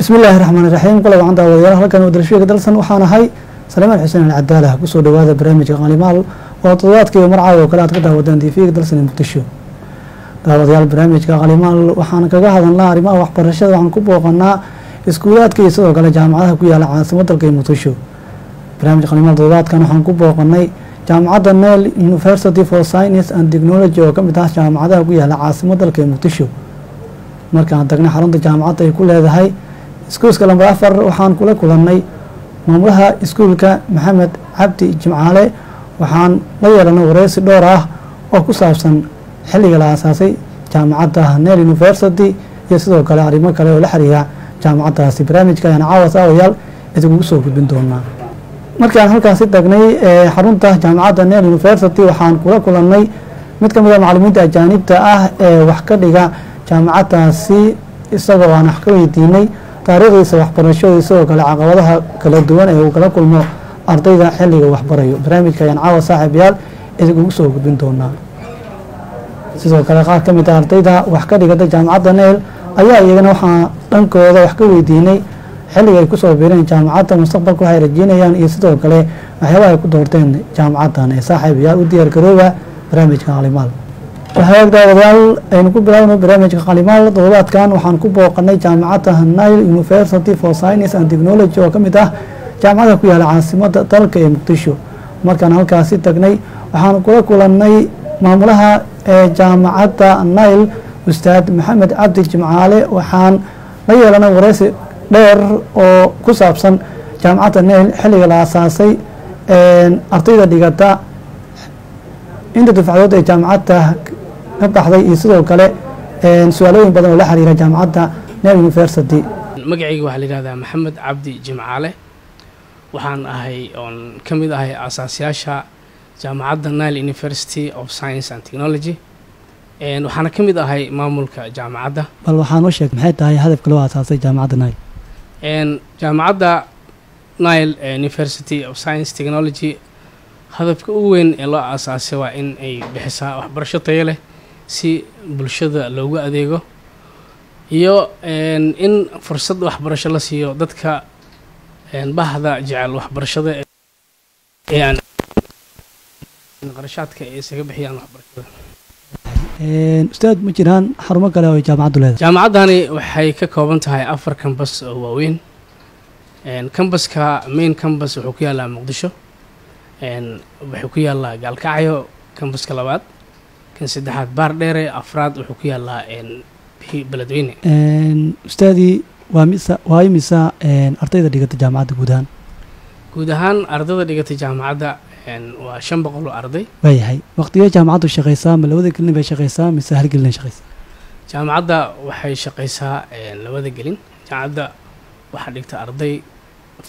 بسم الله الرحمن الرحيم قل وعند أولياء هلكن ودرشيك دلسن وحنا هاي سليمان حسين العدالة كسو هذا برنامج قالمال وطوات كي مرعى وكلات كده ودان دي فيك دلسن مقتشو داوديال برنامج قالمال وحنا كجا هذا الله رما وحبر الشدة وحنا كبوا قلنا إسكولات كي يسوق على جامعات كوي على عاصمة الكي مقتشو برنامج قالمال طوات كانوا حنا كبوا قلنا جامعة النيل University for Science and Technology وكم بتاعش جامعة كوي على عاصمة الكي مقتشو مركان تقنا حرنت جامعة كل هذا هاي iskuulka lambar 4 waxaan kula kulannay maamulaha iskuulka Maxamed Cabdi Jimcaale waxaan la yeelanay wareysi dhowr ah oo ku saabsan xilliga la aasaasay jaamacadda Nile University iyo sidoo kale arrimo kale oo la xiriira jaamacaddaasi barnaamijka ayaan caawas awayaal idinku soo gudbin doonaa markaan halkaasi tagnay xarunta jaamacadda Nile University waxaan kula kulannay mid ka mid ah macallimiinta ajaanibta ah ee wax ka dhiga jaamacaddaasi isagoo aan wax ka weydiinay taariikhdiisa waxbarashada sidoo kale caqabadaha kala duwan ee uu kala kulmo ardayda xilliga waxbarayo barnaamijka ayaan caawa saaxiibayaal idinku soo gudbin doonaa sidoo kale qaar ka mid ah ardayda wax ka dhigata jaamacadda Nile ayaa iyagana waxaa dhankooda wax ka weydiinay xilliga ay kusoo biireen jaamacadda mustaqbalka waxay rajeynayaan iyo sidoo kale waxyaabaha ay ku doorteen jaamacaddan ee saaxiibayaal u diyaar garooba barnaamijka qalimaal waxaa daawadyaal aynu ku bilaabno barnaamijka qalimaal toddobaadkan waxaan ku booqanay jaamacadda Nile University for Science and Technology oo ka mid ah jaamacadda ku yaala caasimadda dalka ee Muqdisho markaan halkaasi tagnay waxaan kula kulannay maamulaha jaamacadda Nile Ustaad Maxamed Cabdi Jimcaale waxaan la yeelanay wareysi dheer oo ku saabsan jaamacadda Nile xilliga la aasaasay ardayda dhigata inta dufcadood ee jaamacadda ka baxday iyo sidoo kale su'aalooyin badan oo la xiriira jaamacadda Nile University magacayga waxa la yiraahdaa Maxamed Cabdi Jimcaale waxaan ahay on kamid ahay aasaasiyaasha jaamacadda Nile University of Science and Technology waxaana kamid ahay maamulka jaamacadda bal waxaan u sheeg maxay tahay hadafka loo aasaasay jaamacadda Nile jaamacadda Nile University of Science Technology hadafka ugu weyn ee loo aasaasay waa in ay bixisaa waxbarasho tayo leh si bulshada loogu adeego iyo in fursad waxbarasho la siiyo dadka bahda jecel waxbarashada ee aan qarashaadka ay isaga bixiyaan waxbarashada ustaad ma jiraan xarumo kale oo jaamacaddu leedahay jaamacaddani waxay ka kooban tahay 4 campus oo waaweyn campuska main campus wuxuu ku yaalaa Muqdisho wuxuu ku yaalaa Gaalkacyo campuska labaad kan saddexaad Baardheere afraad wuxuu ku yaalaa Beledweyne ustaadi waa imisa ardayda dhigata jaamacadda guud ahaan ardayda dhigata jaamacadda waa 500 arday waayahay waqtiga jaamacaddu shaqeysaa ma labada gelin bay shaqeysaa mise hal gelin shaqeysaa jaamacadda waxay shaqeysaa labada gelin jaamacadda waxa dhigta arday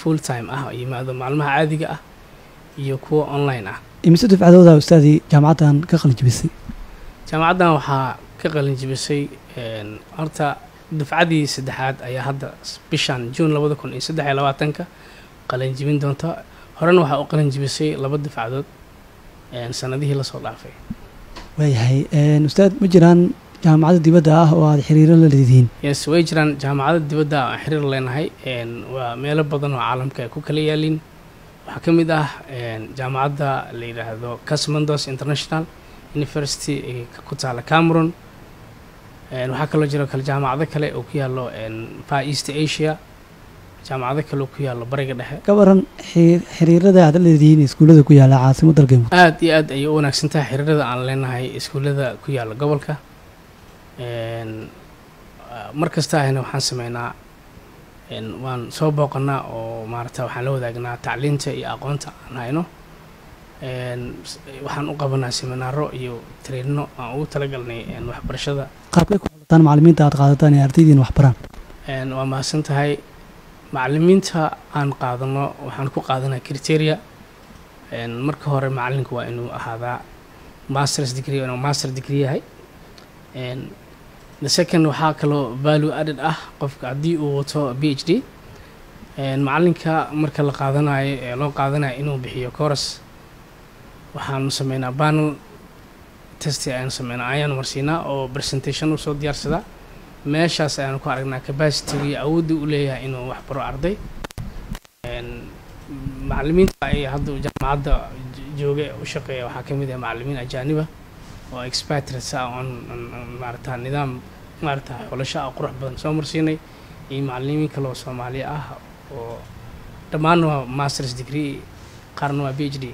full time ah yimaado maalmaha caadiga ah iyo kuwa online ah imise dufcadooda ustaadi jaamacaddan ka qalin jibisay jaamacaddan waxaa ka qalin jibisay horta dufcadii saddexaad ayaa hadda bishan June 2023 qalin jibin doonta horena waxaa u qalin jibisay 2 dufcadood sanadihii la soo dhaafay waayahay ustaad ma jiraan jaamacado dibadda ah oo aad xiriiro la leedihiin yes way jiraan jaamacado dibadda aan xiriir leenahay waa meelo badan oo caalamka ay ku kala yaalin waxaa ka mid ah jaamacadda la yiraahdo Casmandos International University ee ku taala Cameroon waxaa kaloo jira kala jaamacado kale oo ku yaalo Far East Asia jaamacado kale oo ku yaalo bariga dhexe ka waran xiriirada aad leedihiin iskuulada ku yaala caasimadda dalka aad iyo aad ay u wanaagsan tahay xiriirada aan leenahay iskuulada ku yaala gobolka markasta ayna waxaan sameynaa waan soo booqanaa oo maarata waxaan la wadaagnaa tacliinta iyo aqoonta aan hayno waxaan u qabanaa seminaaro iyo traininno aan ugu talagalnay waxbarashada qaabkay ku xulataan macallimiinta aad qaadataan ee ardaydiina wax baraan waa mahadsan tahay macallimiinta aan qaadano waxaan ku qaadanaa criteria marka hore macallinku waa inuu ahaadaa master's degree inuu master degree yahay the second waxaa kaloo value added ah qofka haddii uu wato PhD macallinka marka la qaadanayo ee loo qaadanayo inuu bixiyo course waxaanu sameynaa panel test ayaan sameynaa ayaan marsiinaa oo presentation u soo diyaarsada meeshaas ayaan ku aragnaa capacity iyo awoodda u leeyahay inuu wax baro arday macallimiinta ay hadda jaamacadda jooga u shaqeeya waxaa ka mid ah macallimiin ajaaniba oo expatriates ah on maarata nidaam maarata xulasho qurux badan soo marsiinay iyo macallimiin kale oo Soomaali ah oo dhammaan waa master's degree qaarna waa PhD.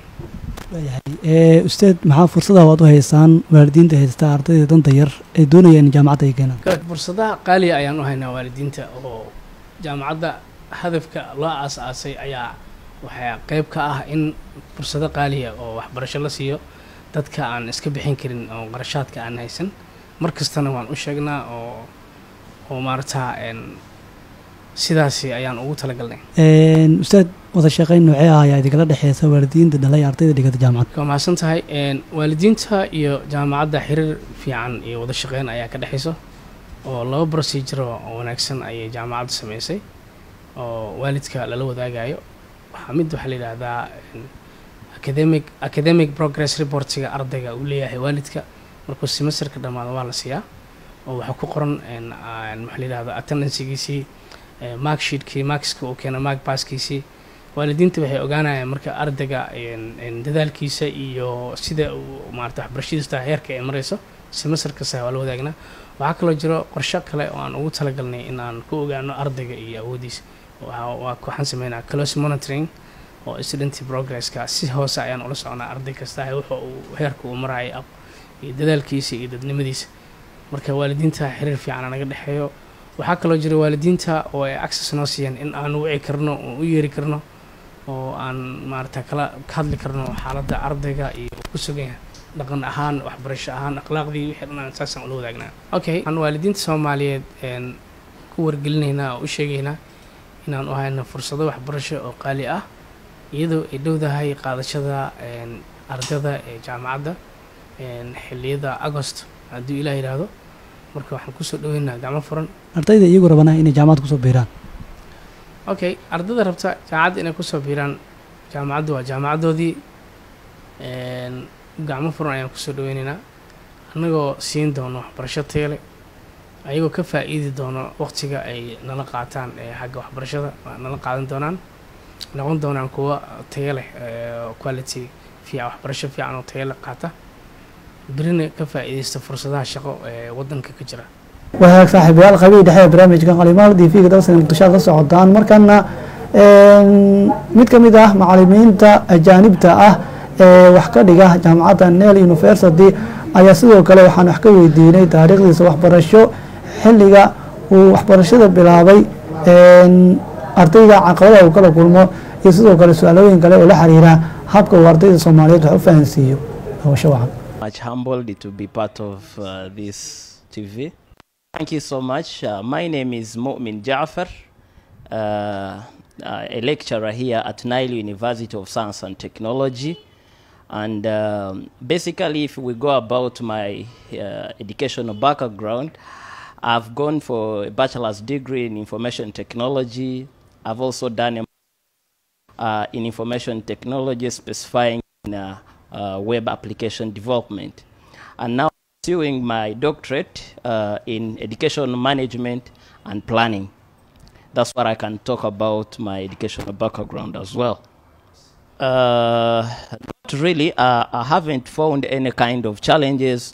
ustaad maxaa fursadaha waad u haysaan waalidiinta haysta ardayda danta yar ee doonayaan in jaamacadda ay keenaan? fursadaha qaaliya ayaan u haynaa waalidiinta oo jaamacadda hadafka loo aasaasay ayaa waxaa qayb ka ah in fursado qaaliya oo waxbarasho la siiyo dadka aan iska bixin karin oo qarashaadka aan haysan markastana waan u sheegnaa oo maarata sidaasi ayaan ugu talagalnay. ustaad wada shaqayn noocee ah ayaa idinla dhexeysa waalidiinta dhalay ardayda dhigata jaamacadda? waa mahadsan tahay waalidiinta iyo jaamacadda xiriir fiican iyo wada shaqayn ayaa ka dhexeyso oo laba procedure oo wanaagsan ayay jaamacaddu sameysay oo waalidka lala wadaagayo mid waxaa la yidhaahdaa academic progress reportiga ardayga uu leeyahay waalidka markuu semesterka dhammaado waa la siiyaa oo waxaa ku qoran maxaa la yidhahdaa attendancegiisii marksheetkii markska uu keena mark passkiisii waalidiinta waxay ogaanayaan marka ardayga dadaalkiisa iyo sida uu maarata waxbarashadiisa heerka ay marayso semester kasta waa la wadaagnaa waxaa kaloo jiro qorshe kale oo aan ugu talagalnay in aan ku ogaano ardayga iyo awoodiisa waxaan sameynaa close monitoring oo student progresska si hoose ayaan ula soconaa arday kasta wuxuu heerka uu marayo iyo dadaalkiisa iyo dadnimadiisa marka waalidiinta xiriir fiican naga dhexeeyo waxaa kaloo jira waalidiinta oo ay access noo siiyeen in aan wici karno oo u yeeri karno oo aan maarata kala hadli karno xaaladda ardayga iyo ku sugan yahay dhaqan ahaan waxbarasho ahaan akhlaaqdii wixii dhan aan saasaan ula wadaagnaa. Okay, aan waalidiinta Soomaaliyeed ku wargelinaynaa oo u sheegaynaa inaan u hayno fursado waxbarasho oo qaali ah iyadoo ay dhowdahay qaadashada ardayda ee jaamacadda xilliyada August haddii Ilaahay yiraahdo marka waxaan kusoo dhaweynaa gacmo furan ardayda iyagu rabana inay jaamacad kusoo biiraan. Okay, ardayda rabta jaamacad inay kusoo biiraan jaamacaddu waa jaamacadoodii gacmo furan ayaan kusoo dhaweynaynaa annagoo siin doono waxbarasho tayo leh ayagoo ka faa'iidi doono waqtiga ay nala qaataan xagga waxbarashada nala qaadan doonaan noqon doonaan kuwa tayo leh quality fiican waxbarasho fiican oo tayo leh qaata برينا كفاءة استفرصها شقة ودن كجرا. وهاك صاحب يال قبيل دحية برامج كان قليمال دي فيك درس المنتشر السعودان مركنا متكمدة معلمين تا أجانب تا وحكا دقاه جامعة النيل يونيفرسيتي أياسدو كلا وحان حكوي ديني تاريخ دي سواح برشو حلقة وحبرشو بلابي أرتيجا عقلة وكلا كلمة يسدو كلا سؤالوين كلا ولا حريرا حبك وارتيجا الصوماليات وحفان سيو هو شوعا. Much humbled to be part of this TV. Thank you so much. My name is Mu'min Ja'far, a lecturer here at Nile University of Science and Technology. And basically, if we go about my educational background, I've gone for a bachelor's degree in information technology. I've also done in information technology specifying in web application development, and now pursuing my doctorate in education management and planning. That's what I can talk about my educational background as well. Not really. I haven't found any kind of challenges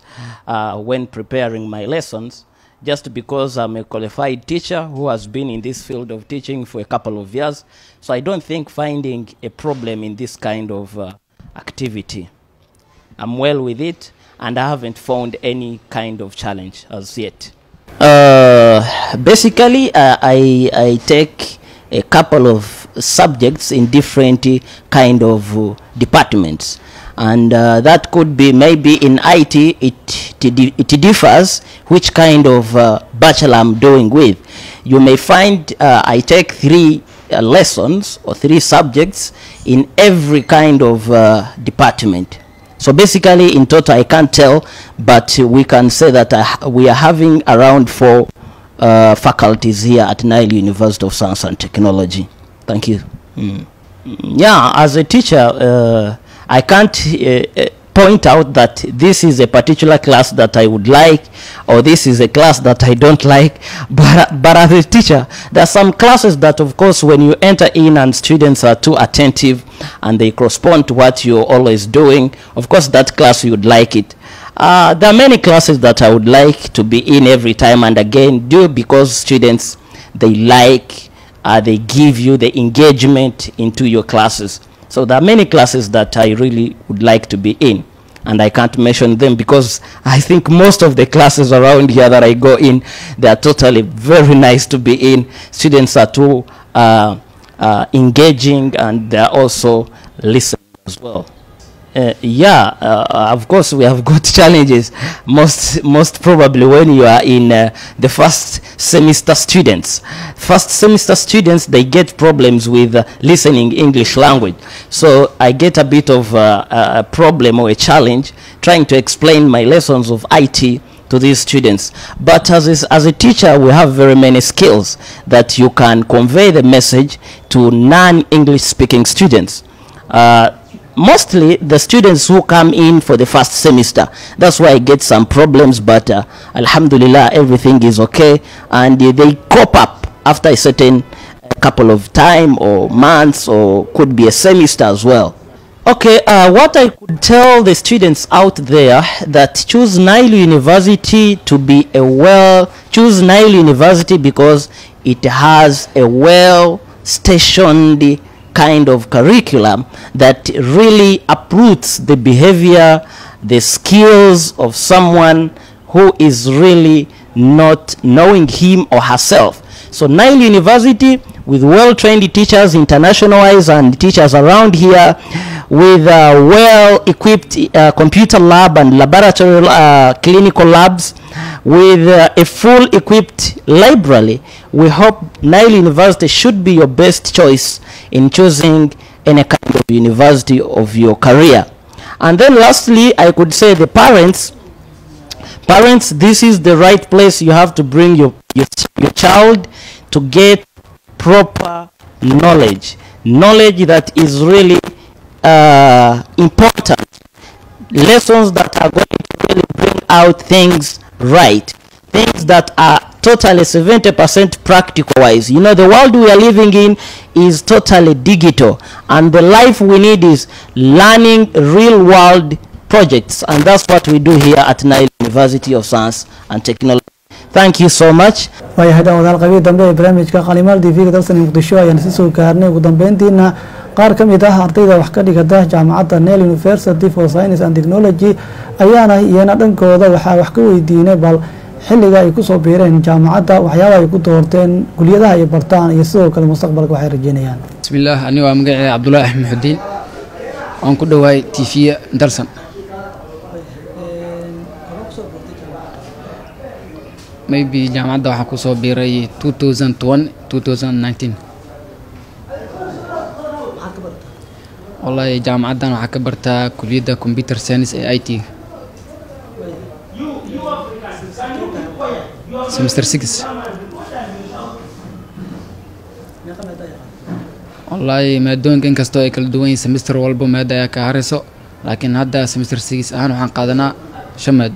when preparing my lessons, just because I'm a qualified teacher who has been in this field of teaching for a couple of years. So I don't think finding a problem in this kind of activity. I'm well with it, and I haven't found any kind of challenge as yet. Basically, I take a couple of subjects in different kind of departments, and that could be maybe in IT. It differs which kind of bachelor I'm doing with. You may find I take 3 lessons or 3 subjects in every kind of department. So basically, in total, I can't tell, but we can say that we are having around 4 faculties here at Nile University of Science and Technology. Thank you. Yeah, as a teacher, I can't point out that this is a particular class that I would like, or this is a class that I don't like. But as a teacher, there are some classes that, of course, when you enter in and students are too attentive and they correspond to what you're always doing, of course, that class you would like it. There are many classes that I would like to be in every time and again, because students, they like, they give you the engagement into your classes. So there are many classes that I really would like to be in, and I can't mention them because I think most of the classes around here that I go in, they are totally very nice to be in. Students are too engaging, and they are also listening as well. Of course we have got challenges, most probably when you are in the first semester students. First semester students, they get problems with listening English language. So I get a bit of a problem or a challenge trying to explain my lessons of IT to these students. But as a teacher, we have very many skills that you can convey the message to non-English speaking students. Mostly the students who come in for the first semester, that's why I get some problems, but alhamdulillah, everything is okay, and they cope up after a certain couple of time or months, or could be a semester as well. Okay, what I could tell the students out there that choose Nile University to be choose Nile University because it has a well-stationed kind of curriculum that really uproots the behavior, the skills of someone who is really not knowing him or herself. So Nile University, with well-trained teachers, internationalized, and teachers around here, with well-equipped computer lab and laboratory clinical labs, with a full equipped library, we hope Nile University should be your best choice in choosing any kind of university of your career. And then lastly, I could say the parents, this is the right place you have to bring your child to get proper knowledge that is really important, lessons that are going to really bring out things right, things that are totally 70% practical wise. You know, the world we are living in is totally digital, and the life we need is learning real world projects, and that's what we do here at Nile University of Science and Technology. Thank you so much. waayahay daawadayaal qaybihii dambe ee barnaamijka Qalimaal TV-ga dalsan Muqdisho ayaan si soo gaarnay ugu dambeyntiina qaar ka mid ah ardayda wax ka dhigata jaamacadda Nile University for Science and Technology ayaana iyana dhankooda waxa wax ka weydiinay bal xilliga ay ku soo biireen jaamacadda waxyaabaha ay ku doorteen kulliyadaha ay bartaan iyo sidoo kale mustaqbalka waxay rajeynayaan. Bismillah, ani waa magacay Abdullah Ahmed Xudiin aan ku dhawaay TV dalsan. Maybe jaamacadda waxa ku soo biiray 2001 2019. wallahi jaamacaddan waxa ka bartaa kulliyadda computer science ee IT semester 6. wallahi maadooyinkan kastoo ay kala duwan yihiin semester walba maada ayaa ka harayso, laakiin hadda semester 6 ahaan waxaan qaadanaa 5 maado.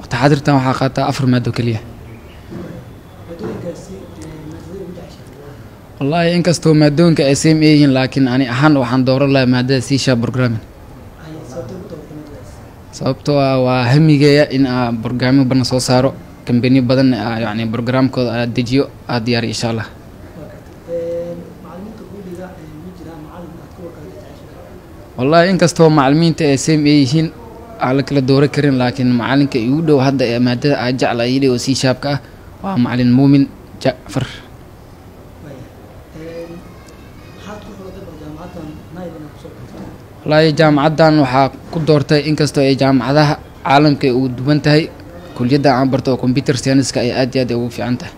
waqti xaadirtan waxaa qaataa 4 maado kaliya. wallahi inkastoo maadooyinka ay same yihiin, laakiin ani ahaan waxaan dooran lahaa maadada C# programming. sababtoo ah waa hamigeeya in aan programming badan soo saaro, company badan yani programkooda aan dejiyo aan diyaariyo insha Allah. wallahi inkastoo macallimiinta ay same yihiin aan la kala dooran karin, laakiin macallinka igu dhow hadda ee maadada aan jeclahay oo C# ah waa macallin Muumin Jacfar. wallahi jaamacaddan waxaa ku doortay inkastoo ay jaamacadaha caalamka ay ugu duwan tahay, kulliyadda aan barto oo computer science ay aad iyo aad ugu fiican tahay.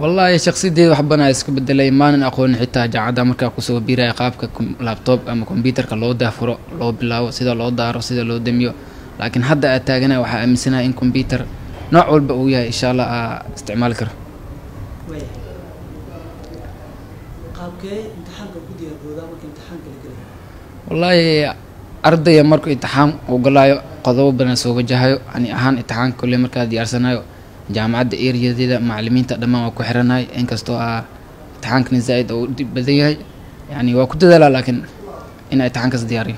wallahi shakhsiyadeeda wax badan iska bedelay, maanan aqoon xitaa jaamacadda markaa ku soo biiray qaabka laptop ama computerka loo daafuro, loo bilaabo, sida loo daaro, sida loo damiyo. laakiin hadda aad taaganahay waxaa aaminsanahay in computer nooc walba uu yahay insha allah aa isticmaali karo. والله أرضي مركو امتحان وقلايو قضوا بنا سو وجهايو يعني أهان امتحان كل مركز ديارسنايو جامعة إيريا دي معلمين تقدم وكو حرناي إن كستو امتحان كن زايد أو بديهاي يعني وكنت دلا لكن إن امتحان كس دياري.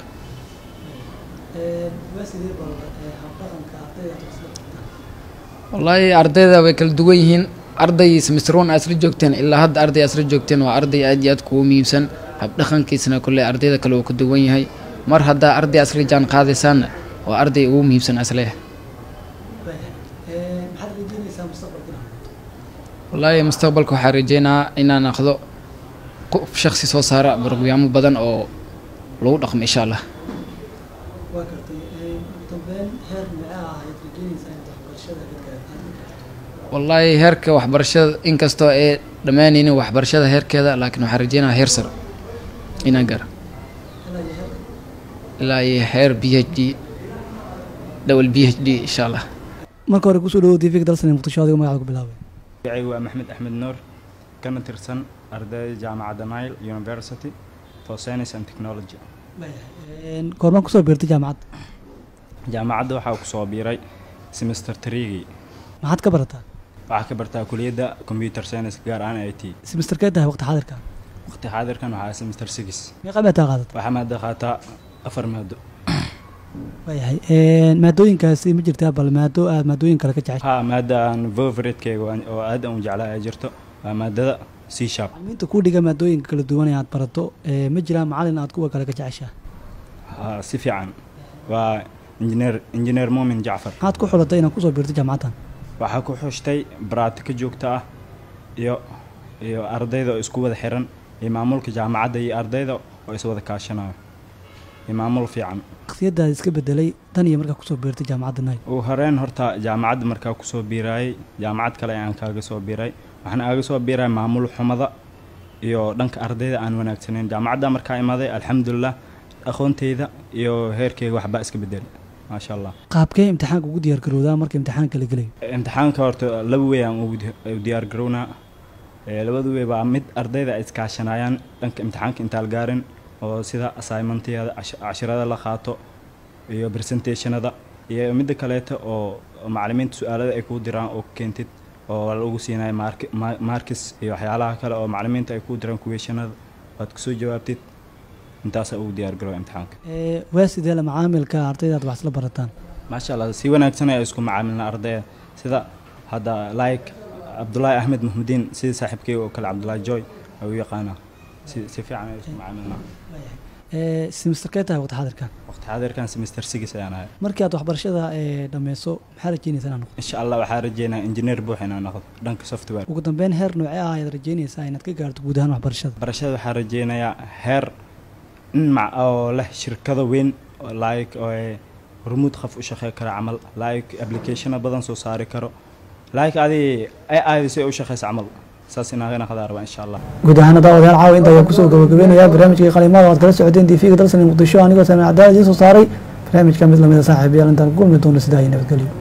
والله أرضي ذا وكل دويهن أرضي سمسترون أسر جوكتين إلا هاد أرضي أسر جوكتين وأرضي أديات كوميبسن habdhaqan kiisna kulli ardayda kale uu ka duwan yahay mar hadda arday asri jaan qaadaysan oo arday ugu muhiimsan aslee wallahi mustaqbalka waxaan rajeynaa inaan aqdo qof shakhsi soo saara barnaamijyo badan oo lagu dhaqmo insha Allah. wallahi heerka waxbarashada inkastoo ay dhamaanaynin waxbarashada heerkeeda laakiin waxaan rajeynaa heer sare inaan gaaro ilaa iyo heer PhD dawal PhD insha Allah. marka hore kusoo dhawow TV dalsan Muqdisho adiga magaca ku bilaabay. magacaygu waa Maxamed Axmed Nuur kana tirsan arday jaamacadda Nile University for Science and Technology. goorma kusoo biirtay jaamacadda? jaamacadda waxaa ku soo biiray semester 3 maxaad ka barataa? waxaa ka bartaa kulliyadda computer science gaar ahaan IT. semesterkee tahay waqti xaadirka? waqti xaadirkan waxaa semester 6. meeqa maada qaadataa? waxaa maada qaataa 4 maado. waayahay maadooyinkaasi ma jirtaa bal maadooyin kale ka jeceshay? haa maada aan favorite-kayga oo aad aan u jeclahay jirto waa maadada C#. inta ku dhiga maadooyinka kala duwan ee aad barato ma jiraan macallin aad kuwa kale ka jeceshahay? haa si fiican waa engineer Muumin Jacfar. maxaad ku xulatay inaad kusoo biirtay jaamacaddan? waxaa ku xushtay baraatika joogto ah iyo ardayda oo isku wada xiran iyo maamulka jaamacadda iyo ardayda oo is wada kaashanayo iyo maamul fiican. shakhsiyaddaada iska bedelay tan iyo markaa kusoo biirtay jaamacadda Nile? ugu horreyn horta jaamacadda markaa kusoo biirayay jaamacad kale ayaan kaaga soo biiray waxaan aaga soo biiray maamul xumada iyo dhanka ardayda aan wanaagsanayn. jaamacadda markaa imaaday alxamdulilah aqoonteyda iyo heerkeyga waxbaa iska bedelay maasha Allah. qaabkee imtixaanka ugu diyaar garowdaa marka imtixaanka la gelayo? imtixaanka horta laba way aan ugu diyaar garownaa. labada way baa mid ardayda ay iskaashanayaan dhanka imtixaanka intaan gaarin oo sida assignmentyada casharada la qaato iyo presentationada iyo midda kaleeto oo macallimiinta su'aalada ay ku diraan oo keentid oo lagu siinayo markis iyo waxyaalaha kale oo macallimiinta ay ku diraan questionada waad ku soo jawaabtid intaas ugu diyaar garow imtixaanka. waa sidee la macaamilka ardayda aad wax isla barataan? maasha Allah si wanaagsan ay isku macaamilna ardayda sida hadda like Abdullahi Ahmed Mahmudin sida saaxiibkay oo kale Abdullahi Joy oo yaqaana si fiican ay isku macaamilna. semesterkee tahay waqti xaadirkan? waqti xaadirkan semester 6 ayaan ahay. markii aad waxbarashada dhameyso maxaa rajeynaysaa inaad noqoto? insha Allah waxaan rajeynaa engineer buux inaan noqdo dhanka software. ugu dambeyn heer noocee ah ayaad rajeynaysaa inaad ka gaarto guud ahaan waxbarashada? waxaan rajeynayaa heer oo leh shirkado weyn like oo hormuud qof u shaqeyn kara camal like application badan soo saari karo like AI si u shaqeysa camal saas inaan qadar rabaa insha Allah. guud ahaan daawadayaal caawa inta ay ku soo gabagabeynaya barnaamijkii qalimaad oo aad kala socdeen TV-ga dalsan Muqdisho anigoo Sameer Cadaal soo saaray barnaamijka mid lamid ah saaxiibayaal intaan ku kulmi doono sidaa iyo nabadgelyo.